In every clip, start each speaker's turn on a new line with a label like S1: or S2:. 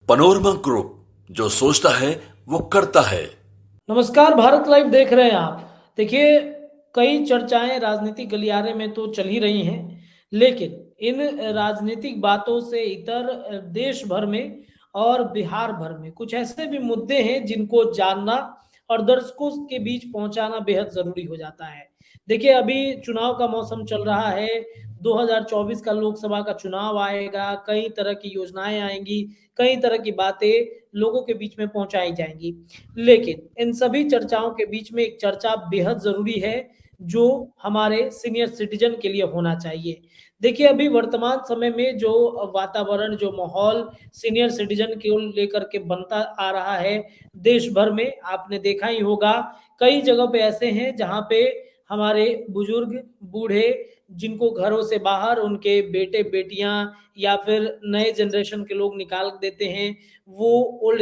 S1: Panorama group, जो सोचता है वो करता है।
S2: नमस्कार, भारत लाइव देख रहे हैं आप। देखिए, कई चर्चाएं राजनीतिक गलियारे में तो चल ही रही हैं, लेकिन इन राजनीतिक बातों से इतर देश भर में और बिहार भर में कुछ ऐसे भी मुद्दे हैं जिनको जानना और दर्शकों के बीच पहुंचाना बेहद जरूरी हो जाता है। देखिए, अभी चुनाव का मौसम चल रहा है। 2024 का लोकसभा का चुनाव आएगा, कई तरह की योजनाएं आएंगी, कई तरह की बातें लोगों के बीच में पहुंचाई जाएंगी। लेकिन इन सभी चर्चाओं के बीच में एक चर्चा बेहद ज़रूरी है, जो हमारे सीनियर सिटीज़न के लिए होना चाहिए। देखिए, अभी वर्तमान समय में जो वातावरण, जो माहौल सीनियर सिटीज़न को लेकर के बनता आ रहा है, देश भर में आपने देखा ही होगा, कई जगह पे ऐसे हैं जहाँ पे हमारे बुजुर्ग, बूढ़े, जिनको घरों से बाहर उनके बेटे-बेटियाँ या फिर नए जनरेशन के लोग निकाल देते हैं, वो ओल्ड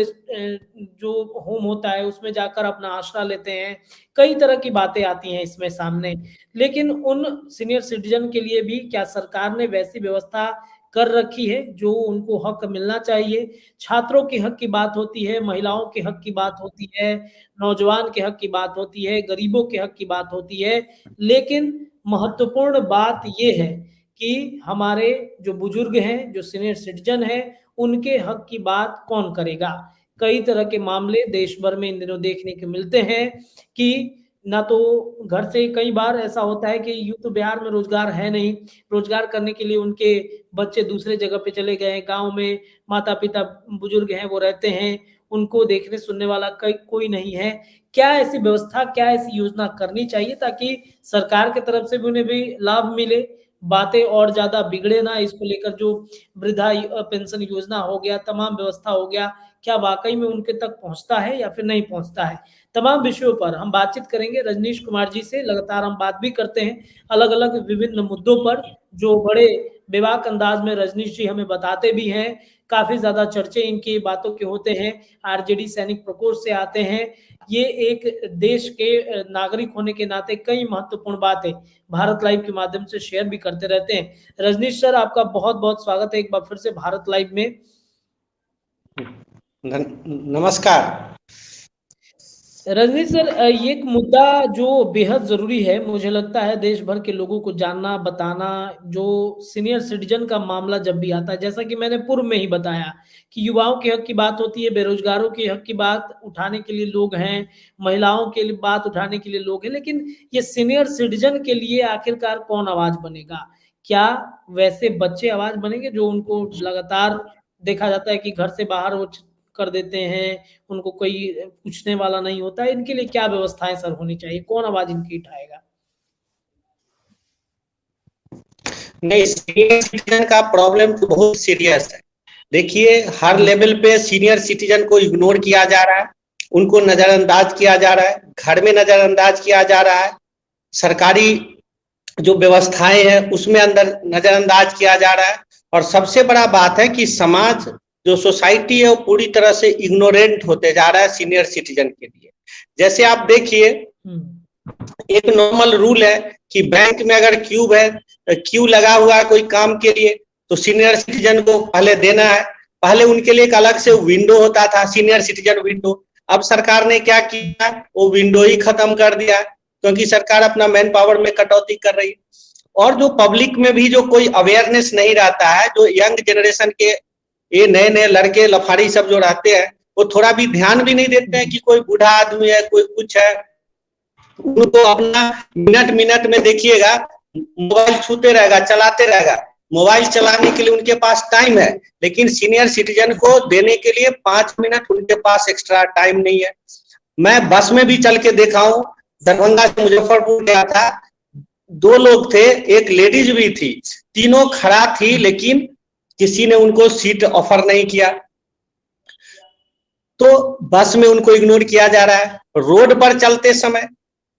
S2: जो होम होता है उसमें जाकर अपना आसरा लेते हैं। कई तरह की बातें आती हैं इसमें सामने। लेकिन उन सीनियर सिटीज़न के लिए भी क्या सरकार ने वैसी व्यवस्था कर रखी है जो उनको हक मिलना चाहिए? छात्रों के हक की बात होती है, महिलाओं के हक की बात होती है, नौजवान के हक की बात होती है, गरीबों के हक की बात होती है। लेकिन महत्वपूर्ण बात ये है कि हमारे जो बुजुर्ग हैं, जो सीनियर सिटीज़न हैं, उनके हक की बात कौन करेगा? कई तरह के मामले देश भर में इन दिनों देखने को मिलते हैं कि ना तो घर से कई बार ऐसा होता है कि यूँ तो बिहार में रोज़गार है नहीं, रोज़गार करने के लिए उनके बच्चे दूसरे जगह पे चले गए हैं, गाँव में माता-पिता बुजुर्ग हैं, वो रहते हैं, उनको देखने सुनने वाला कोई नहीं है। क्या ऐसी व्यवस्था, क्या ऐसी योजना करनी चाहिए ताकि सरकार की तरफ से भी उन्हें भी लाभ मिले, बातें और ज़्यादा बिगड़े ना, इसको लेकर जो वृद्धा पेंशन योजना हो गया, तमाम व्यवस्था हो गया, क्या वाक़ई में उनके तक पहुँचता है या फिर नहीं पहुँचता है? तमाम विषयों पर हम बातचीत करेंगे रजनीश कुमार जी से। लगातार हम बात भी करते हैं अलग-अलग विभिन्न मुद्दों पर, जो बड़े बेबाक अंदाज़ में रजनीश जी हमें बताते भी हैं। काफ़ी ज़्यादा चर्चे इनकी बातों के होते हैं, आरजेडी सैनिक प्रकोष्ठ से आते हैं। ये एक देश के नागरिक होने के नाते कई महत्वपूर्ण बातें भारत लाइव के माध्यम से शेयर भी करते रहते हैं। रजनीश सर, आपका बहुत-बहुत स्वागत है एक बार फिर से भारत लाइव में।
S3: नमस्कार।
S2: रजनीश सर, ये एक मुद्दा जो बेहद ज़रूरी है, मुझे लगता है देश भर के लोगों को जानना, बताना, जो सीनियर सिटीज़न का मामला जब भी आता है, जैसा कि मैंने पूर्व में ही बताया कि युवाओं के हक की बात होती है, बेरोज़गारों के हक की बात उठाने के लिए लोग हैं, महिलाओं के लिए बात उठाने के लिए लोग हैं, लेकिन ये सीनियर सिटीज़न के लिए आखिरकार कौन आवाज़ बनेगा? क्या वैसे बच्चे आवाज़ बनेंगे जो उनको लगातार देखा जाता है कि घर से बाहर वो कर देते हैं, उनको कोई पूछने वाला नहीं होता है, इनके लिए क्या व्यवस्थाएँ सर होनी चाहिए? कौन आवाज़ इनकी उठाएगा?
S3: नहीं, सीनियर सिटीजन का प्रॉब्लम तो बहुत सीरियस है। देखिए, हर
S2: जी।
S3: लेवल पे सीनियर सिटीजन को इग्नोर किया जा रहा है, उनको नजरअंदाज किया जा रहा है, घर में नजरअंदाज किया जा रहा है, सरकारी जो व्यवस्थाएं हैं उसमें अंदर नजरअंदाज किया जा रहा है, और सबसे बड़ा बात है कि समाज, जो सोसाइटी है, वो पूरी तरह से इग्नोरेंट होते जा रहा है सीनियर सिटीजन के लिए। जैसे आप देखिए, एक नॉर्मल रूल है कि बैंक में अगर क्यू लगा हुआ है कोई काम के लिए, तो सीनियर सिटीजन को पहले देना है। पहले उनके लिए एक अलग से विंडो होता था, सीनियर सिटीजन विंडो। अब सरकार ने क्या किया, वो विंडो ही खत्म कर दिया है, क्योंकि सरकार अपना मैन पावर में कटौती कर रही है। और जो पब्लिक में भी जो कोई अवेयरनेस नहीं रहता है, जो यंग जनरेशन के ये नए नए लड़के लफाड़ी सब जो रहते हैं, वो थोड़ा भी ध्यान भी नहीं देते हैं कि कोई बूढ़ा आदमी है, कोई कुछ है। उनको अपना मिनट मिनट में देखिएगा मोबाइल छूते रहेगा, चलाते रहेगा। मोबाइल चलाने के लिए उनके पास टाइम है, लेकिन सीनियर सिटीजन को देने के लिए 5 मिनट उनके पास एक्स्ट्रा टाइम नहीं है। मैं बस में भी चल के देखा हूँ, दरभंगा से मुजफ्फरपुर गया था, 2 लोग थे, एक लेडीज भी थी, तीनों खड़ा थी, लेकिन किसी ने उनको सीट ऑफर नहीं किया। तो बस में उनको इग्नोर किया जा रहा है। रोड पर चलते समय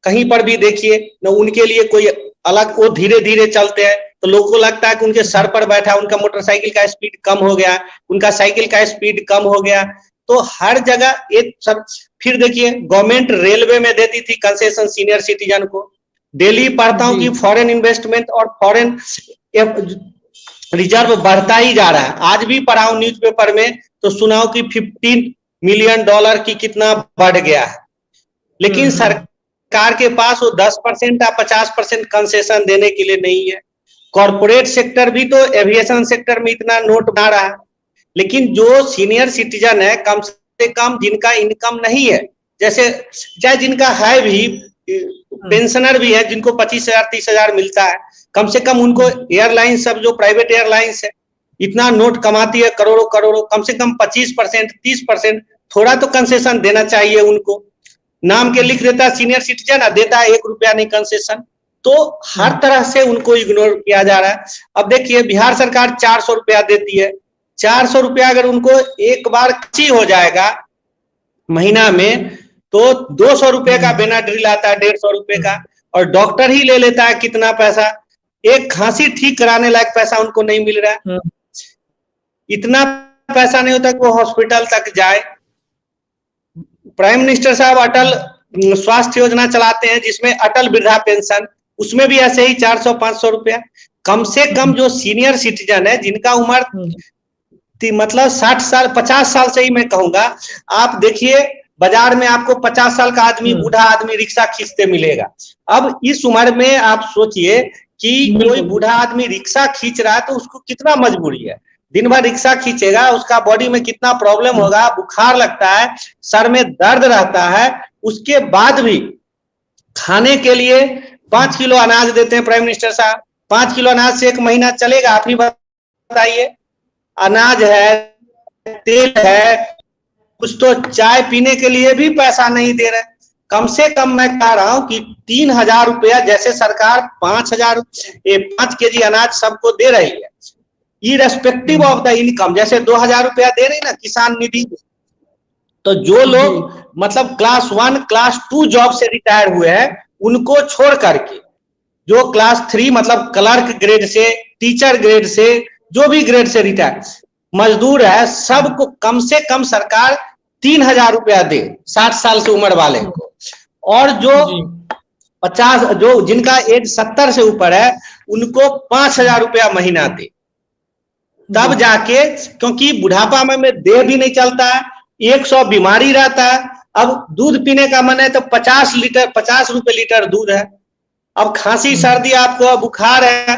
S3: कहीं पर भी देखिए न, उनके लिए कोई अलग, वो धीरे धीरे चलते हैं तो लोगों को लगता है कि उनके सर पर बैठा, उनका मोटरसाइकिल का स्पीड कम हो गया, उनका साइकिल का स्पीड कम हो गया। तो हर जगह एक सब। फिर देखिए, गवर्नमेंट रेलवे में देती थी कंसेशन सीनियर सिटीजन को। डेली पढ़ता हूँ कि फॉरेन इन्वेस्टमेंट और फॉरेन रिजर्व बढ़ता ही जा रहा है। आज भी पढ़ा हूं न्यूज़पेपर में तो सुनाओ कि $15 मिलियन की कितना बढ़ गया है, लेकिन सरकार के पास वो 10% या 50% कंसेशन देने के लिए नहीं है। कॉर्पोरेट सेक्टर भी तो एविएशन सेक्टर में इतना नोट बना रहा है, लेकिन जो सीनियर सिटीजन है, कम से कम जिनका इनकम नहीं है, जैसे चाहे जिनका है भी, पेंशनर भी है जिनको 25,000 30,000 मिलता है, कम से कम उनको एयरलाइन सब जो प्राइवेट एयरलाइंस है इतना नोट कमाती है, करोड़ों करोड़ों, कम से कम 25% 30% थोड़ा तो कंसेशन देना चाहिए उनको। नाम के लिख देता है सीनियर सिटीजन, देता है 1 रुपया नहीं कंसेशन। तो हर तरह से उनको इग्नोर किया जा रहा है। अब देखिए बिहार सरकार 400 रुपया देती है, 400 रुपया अगर उनको एक बार खर्ची हो जाएगा महीना में तो 200 रुपए का बेनाड्रिल आता है, 150 रुपए का, और डॉक्टर ही ले लेता है कितना पैसा, एक खांसी ठीक कराने लायक पैसा उनको नहीं मिल रहा है। इतना पैसा नहीं होता कि वो हॉस्पिटल तक जाए। प्राइम मिनिस्टर साहब अटल स्वास्थ्य योजना चलाते हैं जिसमें अटल वृद्धा पेंशन, उसमें भी ऐसे ही 400-500 रुपया। कम से कम जो सीनियर सिटीजन है जिनका उम्र मतलब 60 साल 50 साल से ही मैं कहूंगा, आप देखिए बाजार में आपको 50 साल का आदमी, बूढ़ा आदमी रिक्शा खींचते मिलेगा। अब इस उम्र में आप सोचिए कि कोई बूढ़ा आदमी रिक्शा खींच रहा है तो उसको कितना मजबूरी है, दिन भर रिक्शा खींचेगा, उसका बॉडी में कितना प्रॉब्लम होगा, बुखार लगता है, सर में दर्द रहता है, उसके बाद भी खाने के लिए 5 किलो अनाज देते हैं प्राइम मिनिस्टर साहब। 5 किलो अनाज से 1 महीना चलेगा? आप ही बताइए। अनाज है, तेल है, कुछ तो चाय पीने के लिए भी पैसा नहीं दे रहे। कम से कम मैं कह रहा हूं कि 3,000 रुपया, जैसे सरकार 5 केजी अनाज सबको दे रही है, इरेस्पेक्टिव ऑफ द इनकम, जैसे 2,000 रुपया दे रही ना किसान निधि, तो जो लोग मतलब क्लास 1 क्लास 2 जॉब से रिटायर हुए हैं उनको छोड़ करके जो क्लास 3 मतलब क्लर्क ग्रेड से, टीचर ग्रेड से, जो भी ग्रेड से रिटायर मजदूर है, सबको कम से कम सरकार 3,000 रुपया दे 60 साल से उम्र वाले को, और जो 50 जो जिनका एज 70 से ऊपर है उनको 5,000 रुपया महीना दे, तब जाके, क्योंकि बुढ़ापा में देह भी नहीं चलता है, 100 बीमारी रहता है। अब दूध पीने का मन है तो 50 रुपए लीटर दूध है। अब खांसी सर्दी आपको, बुखार है,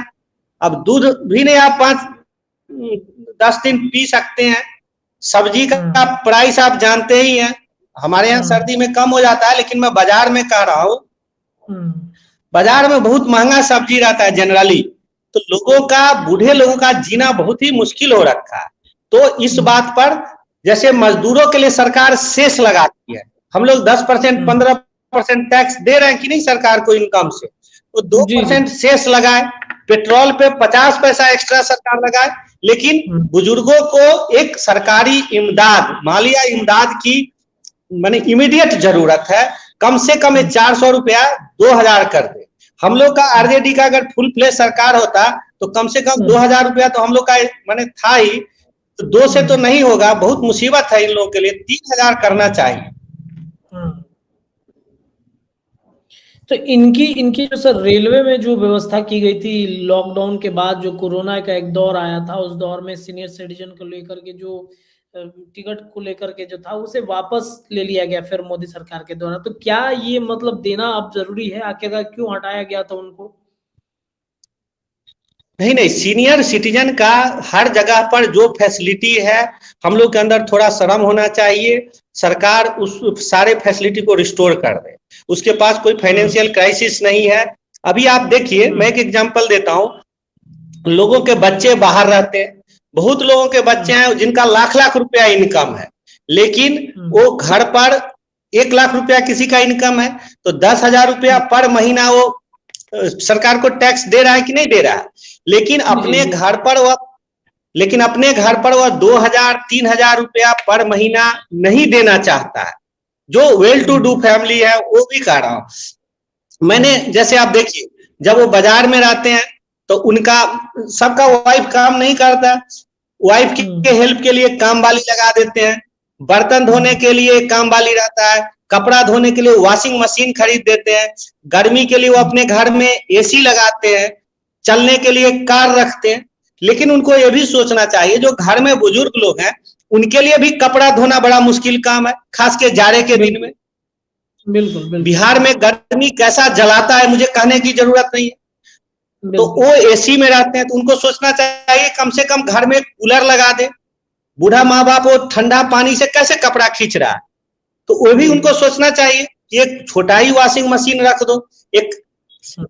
S3: अब दूध भी नहीं आप 5-10 दिन पी सकते हैं। सब्जी का प्राइस आप जानते ही हैं, हमारे यहाँ सर्दी में कम हो जाता है, लेकिन मैं बाजार में कह रहा हूँ बाजार में बहुत महंगा सब्जी रहता है जनरली, तो लोगों का, बूढ़े लोगों का जीना बहुत ही मुश्किल हो रखा है। तो इस बात पर जैसे मजदूरों के लिए सरकार सेस लगाती है, हम लोग 10% 15% टैक्स दे रहे हैं कि नहीं सरकार को इनकम से, तो 2% सेस लगाए, पेट्रोल पे 50 पैसा एक्स्ट्रा सरकार लगाए, लेकिन बुजुर्गों को एक सरकारी इमदाद, मालिया इमदाद की माने इमीडिएट जरूरत है, कम से कम 400 रुपया 2,000 कर दे। हम लोग का आरजेडी का अगर फुल प्लेस सरकार होता तो कम से कम 2,000 रुपया तो हम लोग का माने था ही, तो 2 से तो नहीं होगा, बहुत मुसीबत है इन लोगों के लिए, 3,000 करना चाहिए।
S2: तो इनकी जो सर रेलवे में जो व्यवस्था की गई थी लॉकडाउन के बाद, जो कोरोना का एक दौर आया था, उस दौर में सीनियर सिटीजन को लेकर के जो टिकट को लेकर के जो था उसे वापस ले लिया गया फिर मोदी सरकार के द्वारा। तो क्या ये मतलब देना अब जरूरी है, आखिरकार क्यों हटाया गया था उनको?
S3: नहीं, सीनियर सिटीजन का हर जगह पर जो फैसिलिटी है, हम लोग के अंदर थोड़ा शर्म होना चाहिए। सरकार उस सारे फैसिलिटी को रिस्टोर कर दे, उसके पास कोई फाइनेंशियल क्राइसिस नहीं है। अभी आप देखिए, मैं एक एग्जांपल देता हूं, लोगों के बच्चे बाहर रहते हैं, बहुत लोगों के बच्चे हैं जिनका लाख रुपया इनकम है, लेकिन वो घर पर 1 लाख रुपया किसी का इनकम है तो 10,000 रुपया पर महीना वो सरकार को टैक्स दे रहा है कि नहीं दे रहा है, लेकिन अपने घर पर वह 2,000-3,000 रुपया पर महीना नहीं देना चाहता है। जो वेल टू डू फैमिली है वो भी कह रहा हूं मैंने, जैसे आप देखिए जब वो बाजार में रहते हैं तो उनका सबका वाइफ काम नहीं करता, वाइफ के हेल्प के लिए काम वाली लगा देते हैं, बर्तन धोने के लिए काम वाली रहता है, कपड़ा धोने के लिए वॉशिंग मशीन खरीद देते हैं, गर्मी के लिए वो अपने घर में एसी लगाते हैं, चलने के लिए कार रखते हैं। लेकिन उनको ये भी सोचना चाहिए जो घर में बुजुर्ग लोग हैं उनके लिए भी कपड़ा धोना बड़ा मुश्किल काम है, खास के जाड़े के दिन में।
S2: बिल्कुल बिल्कुल
S3: बिहार में गर्मी कैसा जलाता है मुझे कहने की जरूरत नहीं है। तो वो एसी में रहते हैं, तो उनको सोचना चाहिए कम से कम घर में कूलर लगा दे। बूढ़ा माँ बाप वो ठंडा पानी से कैसे कपड़ा खींच रहा है, तो वो भी उनको सोचना चाहिए कि एक छोटा ही वॉशिंग मशीन रख दो। एक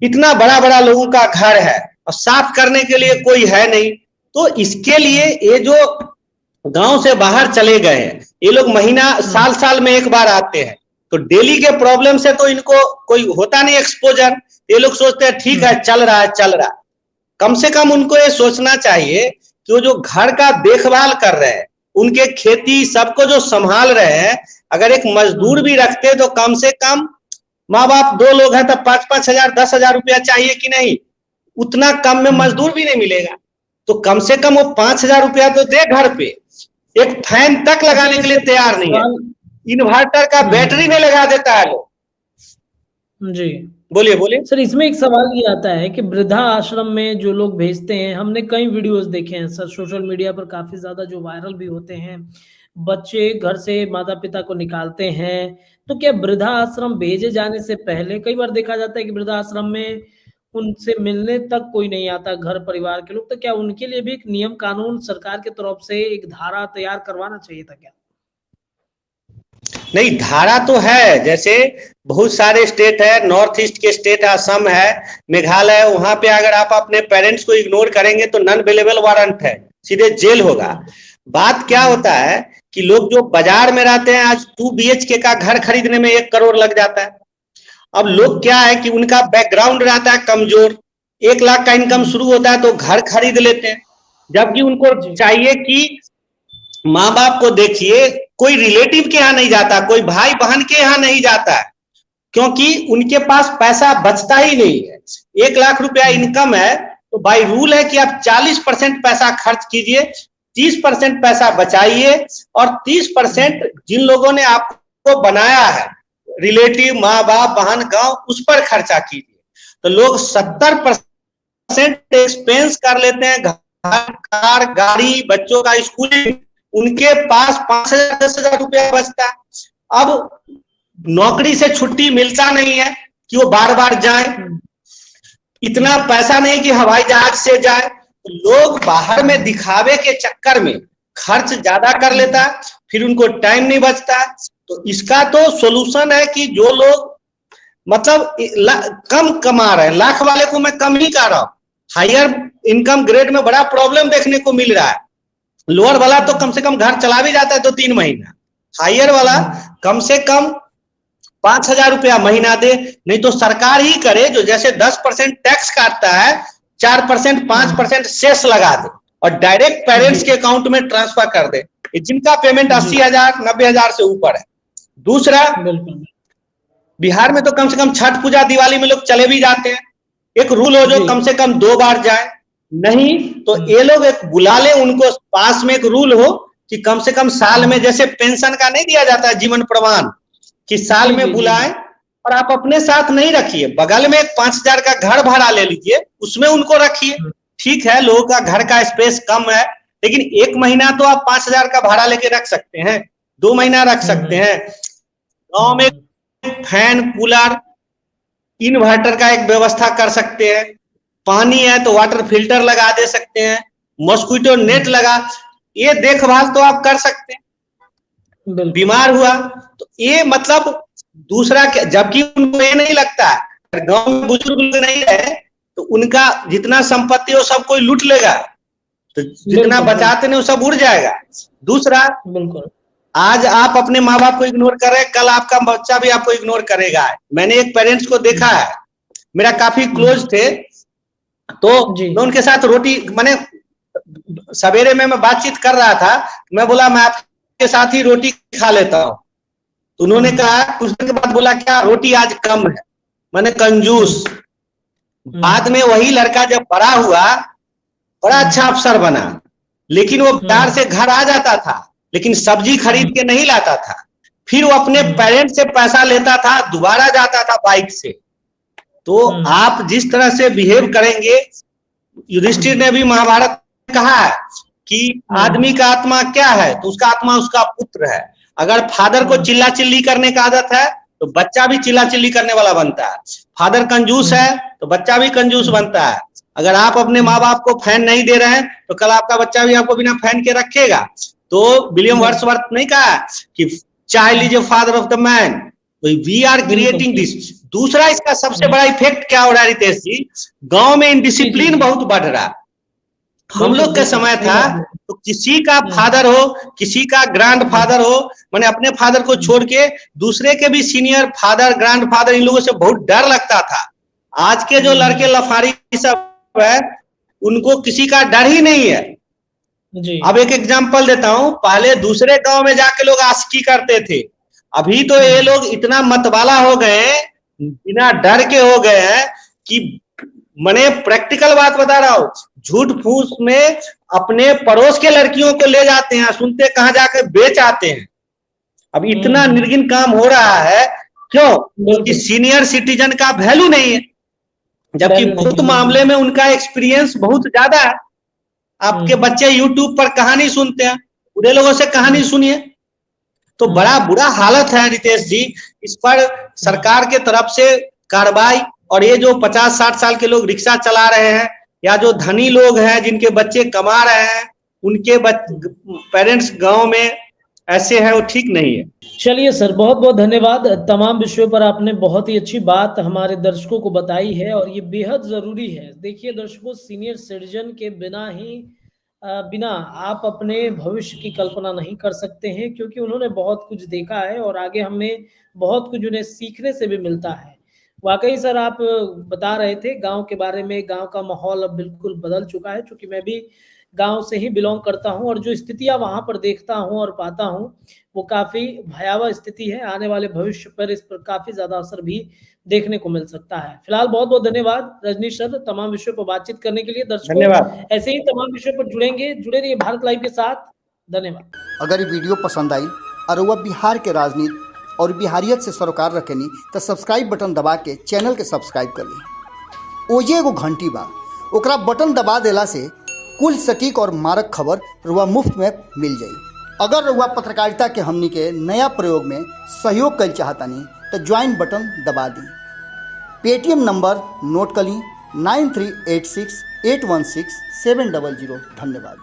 S3: इतना बड़ा बड़ा लोगों का घर है और साफ करने के लिए कोई है नहीं, तो इसके लिए ये जो गांव से बाहर चले गए हैं ये लोग महीना साल साल में एक बार आते हैं, तो डेली के प्रॉब्लम से तो इनको कोई होता नहीं एक्सपोजर। ये लोग सोचते हैं ठीक है चल रहा है चल रहा है। कम से कम उनको ये सोचना चाहिए कि वो जो घर का देखभाल कर रहे हैं, उनके खेती सबको जो संभाल रहे हैं, अगर एक मजदूर भी रखते तो कम से कम, माँ बाप 2 लोग हैं तो 5-5 हजार 10 हजार रुपया चाहिए कि नहीं, उतना कम में मजदूर भी नहीं मिलेगा। तो कम से कम वो 5 हजार रुपया तो दे घर पे। एक फैन तक लगाने के लिए तैयार नहीं है, इन्वर्टर का बैटरी में लगा देता है लोग।
S2: जी
S3: बोलिए बोलिए
S2: सर, इसमें एक सवाल ये आता है कि वृद्धा आश्रम में जो लोग भेजते हैं, हमने कई वीडियोस देखे हैं सर सोशल मीडिया पर, काफी ज्यादा जो वायरल भी होते हैं, बच्चे घर से माता पिता को निकालते हैं। तो क्या वृद्धा आश्रम भेजे जाने से पहले कई बार देखा जाता है कि वृद्धा आश्रम में उनसे मिलने तक कोई नहीं आता, घर परिवार के लोग, तो क्या उनके लिए भी एक नियम कानून सरकार की तरफ से एक धारा तैयार करवाना चाहिए था क्या?
S3: नहीं, धारा तो है, जैसे बहुत सारे स्टेट है, नॉर्थ ईस्ट के स्टेट असम है, मेघालय, वहां पे अगर आप अपने पेरेंट्स को इग्नोर करेंगे तो नॉन अवेलेबल वारंट है, सीधे जेल होगा। बात क्या होता है कि लोग जो बाजार में रहते हैं, आज 2 BHK का घर खरीदने में 1 करोड़ लग जाता है। अब लोग क्या है कि उनका बैकग्राउंड रहता है कमजोर, 1 लाख का इनकम शुरू होता है तो घर खरीद लेते हैं, जबकि उनको चाहिए कि माँ बाप को देखिए, कोई रिलेटिव के यहाँ नहीं जाता, कोई भाई बहन के यहाँ नहीं जाता है, क्योंकि उनके पास पैसा बचता ही नहीं है। 1 लाख रुपया इनकम है तो बाय रूल है कि आप 40% पैसा खर्च कीजिए, 30% पैसा बचाइए और 30% जिन लोगों ने आपको बनाया है, रिलेटिव, माँ बाप, बहन, गांव, उस पर खर्चा कीजिए। तो लोग 70% एक्सपेंस कर लेते हैं, घर, कार, गाड़ी, बच्चों का स्कूलिंग, उनके पास 5,000 10,000 रुपया बचता है। अब नौकरी से छुट्टी मिलता नहीं है कि वो बार बार जाए, इतना पैसा नहीं कि हवाई जहाज से जाए, तो लोग बाहर में दिखावे के चक्कर में खर्च ज्यादा कर लेता है, फिर उनको टाइम नहीं बचता। तो इसका तो सोल्यूशन है कि जो लोग मतलब कम कमा रहे हैं, लाख वाले को मैं कम ही कह रहा हूं, हायर इनकम ग्रेड में बड़ा प्रॉब्लम देखने को मिल रहा है। लोअर वाला तो कम से कम घर चला भी जाता है 2-3 महीना, हायर वाला कम से कम 5,000 रुपया महीना दे, नहीं तो सरकार ही करे, जो जैसे 10% टैक्स काटता है, 4% 5% सेस लगा दे और डायरेक्ट पेरेंट्स के अकाउंट में ट्रांसफर कर दे, जिनका पेमेंट 80,000 90,000 से ऊपर है। दूसरा, बिहार में तो कम से कम छठ पूजा दिवाली में लोग चले भी जाते हैं, एक रूल हो जो कम से कम 2 बार जाए, नहीं तो ये लोग एक बुला ले, उनको पास में एक रूल हो कि कम से कम साल में, जैसे पेंशन का नहीं दिया जाता है जीवन प्रमाण, कि साल में बुलाएं, और आप अपने साथ नहीं रखिए, बगल में एक 5,000 का घर भाड़ा ले लीजिए, उसमें उनको रखिए। ठीक है, लोगों का घर का स्पेस कम है, लेकिन 1 महीना तो आप 5,000 का भाड़ा लेके रख सकते हैं, 2 महीना रख सकते हैं। गांव में फैन, कूलर, इन्वर्टर का एक व्यवस्था कर सकते हैं, पानी है तो वाटर फिल्टर लगा दे सकते हैं, मॉस्किटो नेट लगा, ये देखभाल तो आप कर सकते हैं। बीमार हुआ तो ये मतलब दूसरा, जबकि उनको ये नहीं लगता है, गांव में बुजुर्ग लोग नहीं रहे तो उनका जितना संपत्ति हो सब कोई लूट लेगा, तो जितना बचाते नहीं वो सब उड़ जाएगा। दूसरा, आज आप अपने माँ बाप को इग्नोर कर रहे हैं, कल आपका बच्चा भी आपको इग्नोर करेगा। मैंने एक पेरेंट्स को देखा है, मेरा काफी क्लोज थे, तो मैं उनके साथ रोटी, मैंने सवेरे में मैं बातचीत कर रहा था, मैं बोला मैं आपके साथ ही रोटी खा लेता हूँ, तो उन्होंने कहा, कुछ देर के बाद बोला क्या रोटी आज कम है, मैंने कंजूस। बाद में वही लड़का जब बड़ा हुआ, बड़ा अच्छा अफसर बना, लेकिन वो बाजार से घर आ जाता था, लेकिन सब्जी खरीद के नहीं लाता था, फिर वो अपने पेरेंट्स से पैसा लेता था, दोबारा जाता था बाइक से। तो आप जिस तरह से बिहेव करेंगे, युधिष्ठिर ने भी महाभारत कहा है कि आदमी का आत्मा क्या है, तो उसका आत्मा उसका पुत्र है। अगर फादर को चिल्ला चिल्ली करने का आदत है तो बच्चा भी चिल्ला चिल्ली करने वाला बनता है। फादर कंजूस है तो बच्चा भी कंजूस बनता है। अगर आप अपने माँ बाप को फैन नहीं दे रहे हैं तो कल आपका बच्चा भी आपको बिना फैन के रखेगा। तो विलियम वर्ड्सवर्थ नहीं कहा कि child is a father of the man, we are creating this. दूसरा इसका सबसे बड़ा इफेक्ट क्या हो रहा है रितेश जी, गांव में इनडिसिप्लिन बहुत बढ़ रहा है। हम लोग के समय था तो किसी का फादर हो, किसी का ग्रैंड फादर हो, मैंने अपने फादर को छोड़ के दूसरे के भी senior father grand father in लोगों से बहुत डर लगता था। आज के जो लड़के लफारी सब है उनको किसी का डर ही नहीं है जी। अब एक एग्जांपल देता हूं, पहले दूसरे गांव में जाके लोग आशिकी करते थे, अभी तो ये लोग इतना मतवाला हो गए, बिना डर के हो गए हैं कि मैंने प्रैक्टिकल बात बता रहा हूं, झूठ फूस में अपने पड़ोस के लड़कियों को ले जाते हैं, सुनते कहां जाके बेच आते हैं। अब इतना निर्घिन काम हो रहा है, क्यों? क्योंकि सीनियर सिटीजन का वैल्यू नहीं है, जबकि बहुत मामले में उनका एक्सपीरियंस बहुत ज्यादा है। आपके बच्चे यूट्यूब पर कहानी सुनते हैं, बुरे लोगों से कहानी सुनिए। तो बड़ा बुरा हालत है रितेश जी, इस पर सरकार के तरफ से कार्रवाई, और ये जो 50-60 साल के लोग रिक्शा चला रहे हैं या जो धनी लोग हैं जिनके बच्चे कमा रहे हैं, उनके पेरेंट्स गांव में ऐसे हैं, वो ठीक नहीं है।
S2: चलिए सर, बहुत बहुत धन्यवाद। तमाम विषयों पर आपने बहुत ही अच्छी बात हमारे दर्शकों को बताई है और ये बेहद जरूरी है। देखिए दर्शकों, सीनियर सिटीजन के बिना आप अपने भविष्य की कल्पना नहीं कर सकते हैं, क्योंकि उन्होंने बहुत कुछ देखा है और आगे हमें बहुत कुछ उन्हें सीखने से भी मिलता है। वाकई सर, आप बता रहे थे गांव के बारे में, गांव का माहौल अब बिल्कुल बदल चुका है, क्योंकि मैं भी गांव से ही बिलोंग करता हूं और जो स्थितियां वहां पर देखता हूं और पाता हूं वो काफी भयावह स्थिति है। आने वाले भविष्य पर इस पर काफी ज्यादा असर भी देखने को मिल सकता है। फिलहाल बहुत बहुत धन्यवाद रजनीश सर, तमाम विषयों पर बातचीत करने के लिए। दर्शकों ऐसे ही तमाम विषयों पर जुड़े रहिए भारत लाइव के साथ। धन्यवाद।
S4: अगर ये वीडियो पसंद आई और वह बिहार के राजनीति और बिहारियत से सरोकार रखेनी तो सब्सक्राइब बटन दबा के चैनल के सब्सक्राइब कर ली। ओजे एगो घंटी बा, ओकरा बटन दबा देला से कुल सटीक और मारक खबर रुआ मुफ्त में मिल जाई। अगर रुआ पत्रकारिता के हमनी के नया प्रयोग में सहयोग कर चाहतानी तो ज्वाइन बटन दबा दी। पेटीएम नंबर नोट कर ली 9386816700। धन्यवाद।